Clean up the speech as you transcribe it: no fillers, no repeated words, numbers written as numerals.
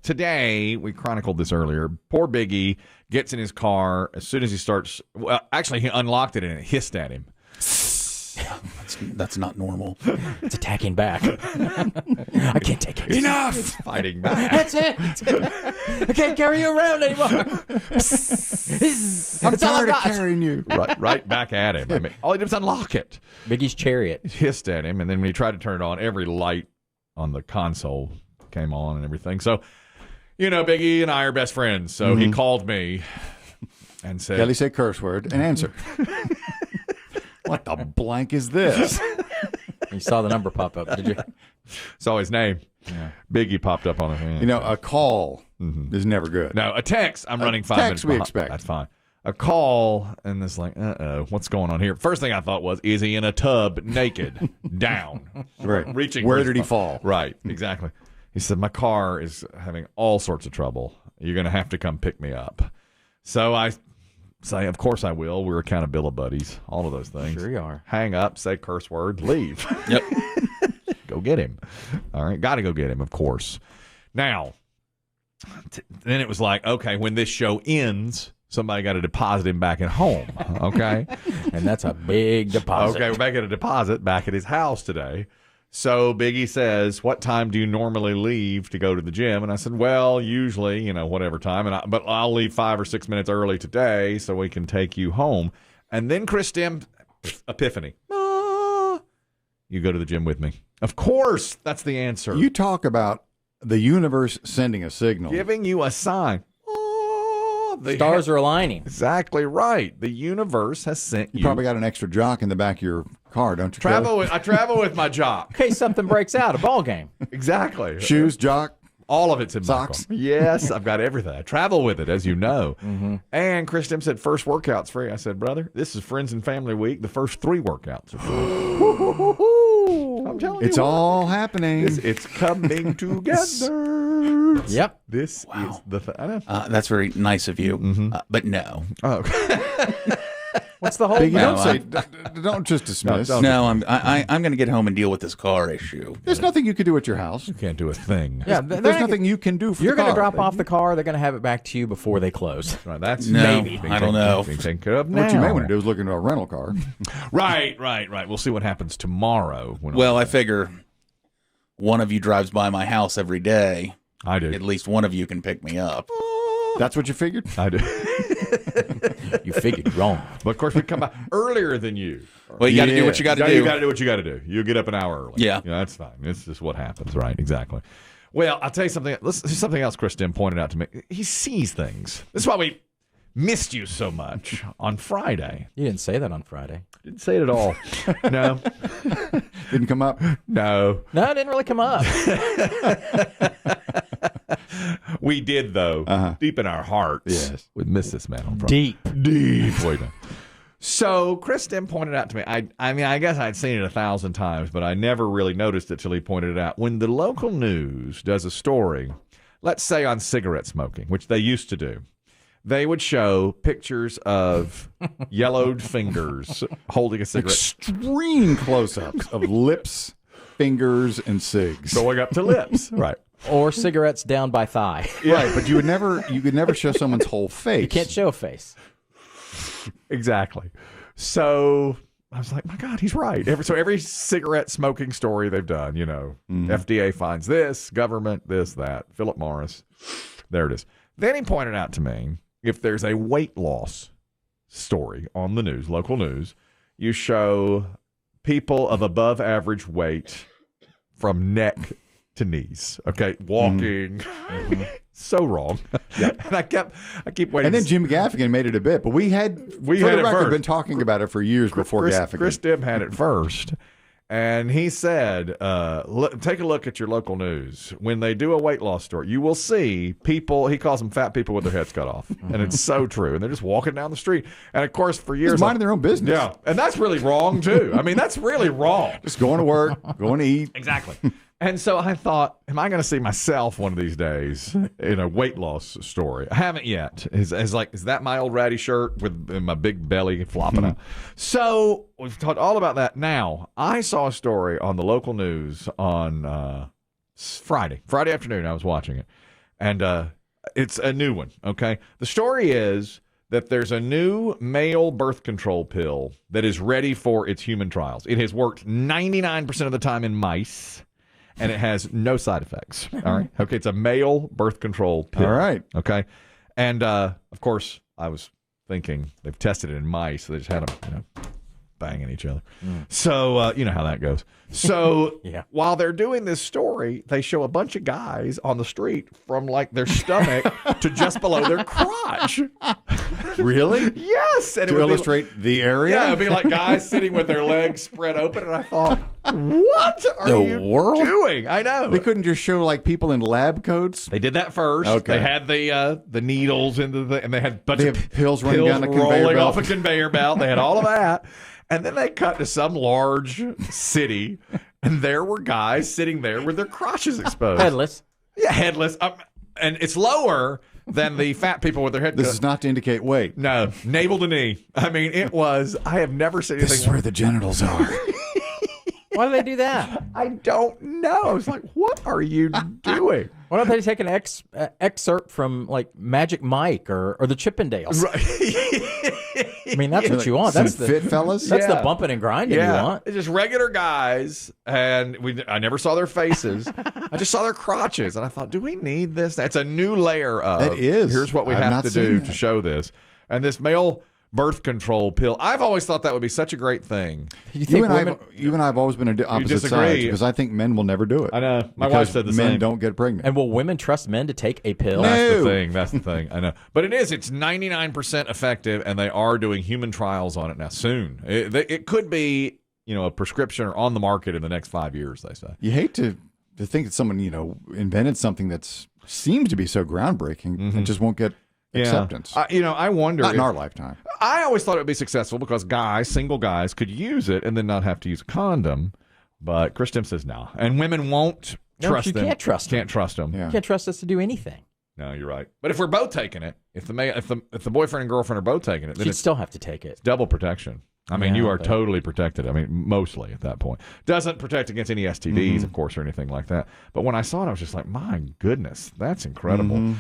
today, we chronicled this earlier, poor Biggie gets in his car as soon as he starts. Well, actually, he unlocked it and it hissed at him. That's not normal. It's attacking back. I can't take it. Enough! Fighting back. That's it. I can't carry you around anymore. I'm tired of carrying you. Right back at him. I mean, all he did was unlock it. Biggie's chariot. It hissed at him, and then when he tried to turn it on, every light on the console came on and everything. So, Biggie and I are best friends. So he called me and said, Kelly said curse word and answer. What the blank is this? You saw the number pop up, did you? Saw his name. Yeah. Biggie popped up on his hand. A call is never good. No, a text. I'm running 5 minutes we behind. expect. That's fine. A call, and it's like, what's going on here? First thing I thought was, is he in a tub naked, down, right, reaching? Where did he fall? Right, exactly. He said, my car is having all sorts of trouble. You're going to have to come pick me up. So I say, of course I will. We're accountability buddies, all of those things. Sure you are. Hang up, say curse word, leave. Yep. Go get him. All right, got to go get him, of course. Now, then it was like, okay, when this show ends, somebody got to deposit him back at home, okay? And that's a big deposit. Okay, we're back at a deposit back at his house today. So Biggie says, what time do you normally leave to go to the gym? And I said, well, usually, whatever time. But I'll leave 5 or 6 minutes early today so we can take you home. And then Chris Demm, epiphany. You go to the gym with me. Of course, that's the answer. You talk about the universe sending a signal. Giving you a sign. The stars are aligning. Exactly right. The universe has sent you. You probably got an extra jock in the back of your car, don't you? I travel with my jock. In case something breaks out, a ball game. Exactly. Shoes, jock. All of it's in socks. my car. Yes, I've got everything. I travel with it, as you know. And Chris Demm said, first workout's free. I said, brother, this is Friends and Family Week. The first 3 workouts are free. I'm telling you. It's all happening. It's coming together. Yep. This is the thing. That's very nice of you, but no. Oh, okay. What's the whole Biggie, don't just dismiss. No, I'm going to get home and deal with this car issue. There's nothing you can do at your house. You can't do a thing. Yeah, There's nothing you can do for You're the going to car. drop off the car. They're going to have it back to you before they close. Right, that's maybe. I don't know. Being taken care of What you now. may want to do is look into a rental car. Right. We'll see what happens tomorrow. Well, I figure one of you drives by my house every day. I do. At least one of you can pick me up. That's what you figured? I do. You figured wrong. But of course, we come back earlier than you. Well, you got to do what you got to do. You got to do what you got to do. You get up an hour early. Yeah. That's fine. It's just what happens, right? Exactly. Well, I'll tell you something. Something else Chris Demm pointed out to me. He sees things. This is why we missed you so much on Friday. You didn't say that on Friday. Didn't say it at all. No. Didn't come up? No. No, it didn't really come up. We did, though, deep in our hearts. Yes. We missed this man on Friday. Deep. Wait a minute. So Chris Demm pointed out to me, I mean, I guess I'd seen it 1,000 times, but I never really noticed it till he pointed it out. When the local news does a story, let's say on cigarette smoking, which they used to do, they would show pictures of yellowed fingers holding a cigarette. Extreme close-ups of lips, fingers, and cigs. Going up to lips. Right. Or cigarettes down by thigh. Right, but you could never show someone's whole face. You can't show a face. Exactly. So I was like, my God, he's right. Every cigarette smoking story they've done, FDA finds this, government, this, that, Philip Morris. There it is. Then he pointed out to me, if there's a weight loss story on the news, local news, you show people of above average weight from neck to knees. Okay, walking. So wrong. Yeah. And I keep waiting. And then Jim Gaffigan made it a bit, but we had it record first. been talking about it for years before Gaffigan. Chris Demm had it first. And he said, take a look at your local news. When they do a weight loss story, you will see people, he calls them fat people with their heads cut off. And it's so true. And they're just walking down the street. And of course, for years. Just minding their own business. Yeah. And that's really wrong, too. I mean, that's really wrong. Just going to work, going to eat. Exactly. And so I thought, am I going to see myself one of these days in a weight loss story? I haven't yet. Is that my old ratty shirt with my big belly flopping out? So we've talked all about that. Now, I saw a story on the local news on Friday afternoon. I was watching it. And it's a new one, okay? The story is that there's a new male birth control pill that is ready for its human trials. It has worked 99% of the time in mice, and it has no side effects. All right? Okay, it's a male birth control pill. All right. Okay? And, of course, I was thinking they've tested it in mice. So they just had them, banging each other. So, you know how that goes. So Yeah. while they're doing this story, they show a bunch of guys on the street from like their stomach to just below their crotch. Really? Yes. And To illustrate the area? it'd be like guys sitting with their legs spread open. And I thought, what are The you world? doing? I know. They couldn't just show like people in lab coats? They did that first. Okay. They had the needles into and they had a bunch They of have pills running down a conveyor rolling belt. off a conveyor belt. They had all of that. And then they cut to some large city, and there were guys sitting there with their crotches exposed. Headless. Yeah, headless. And it's lower than the fat people with their head This cut. is not to indicate weight. No, navel to knee. I mean, it was, I have never seen anything This is where the genitals are. Why do they do that? I don't know. I was like, what are you doing? Why don't they take an excerpt from like Magic Mike or the Chippendales? I mean, that's what you want. Some That's the fit fellas? That's the Yeah. bumping and grinding you want. It's just regular guys, and I never saw their faces. I just saw their crotches, and I thought, do we need this? That's a new layer of. It is. Here's what we I've have not to seen do that. to show this. And this male birth control pill, I've always thought that would be such a great thing. You think You and I have always been on opposite disagree. sides because I think men will never do it. I know. My Because wife said the men same. don't get pregnant. and will women trust men to take a pill? No. That's the thing. That's the thing. I know. But it's 99% effective, and they are doing human trials on it now soon. It could be, a prescription or on the market in the next 5 years, they say. You hate to think that someone, invented something that seems to be so groundbreaking and just won't get acceptance. I wonder. Not in our lifetime. I always thought it would be successful because single guys, could use it and then not have to use a condom. But Chris Demm says no. And women won't No, trust you them. can't trust them. Can't trust them. Yeah. You can't trust us to do anything. No, you're right. But if we're both taking it, if the boyfriend and girlfriend are both taking it, then You'd it's still have to take it. double protection. I mean, Yeah, you are but- totally protected. I mean, mostly at that point. Doesn't protect against any STDs, of course, or anything like that. But when I saw it, I was just like, my goodness, that's incredible.